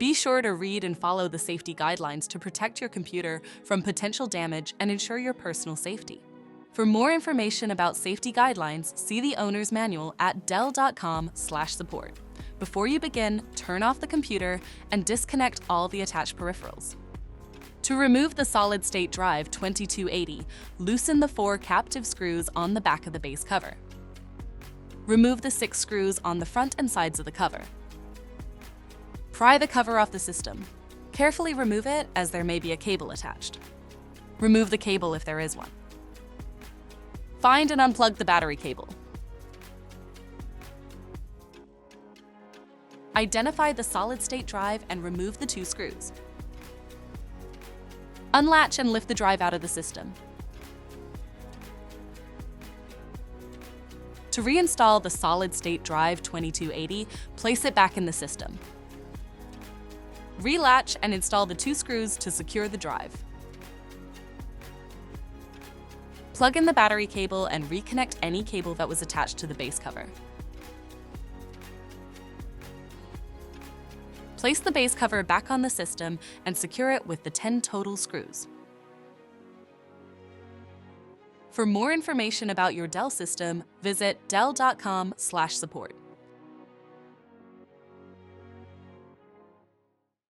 Be sure to read and follow the safety guidelines to protect your computer from potential damage and ensure your personal safety. For more information about safety guidelines, see the owner's manual at dell.com/support. Before you begin, turn off the computer and disconnect all the attached peripherals. To remove the solid-state drive 2280, loosen the 4 captive screws on the back of the base cover. Remove the 6 screws on the front and sides of the cover. Pry the cover off the system. Carefully remove it as there may be a cable attached. Remove the cable if there is one. Find and unplug the battery cable. Identify the solid-state drive and remove the 2 screws. Unlatch and lift the drive out of the system. To reinstall the solid-state drive 2280, place it back in the system. Relatch and install the 2 screws to secure the drive. Plug in the battery cable and reconnect any cable that was attached to the base cover. Place the base cover back on the system and secure it with the 10 total screws. For more information about your Dell system, visit dell.com/support.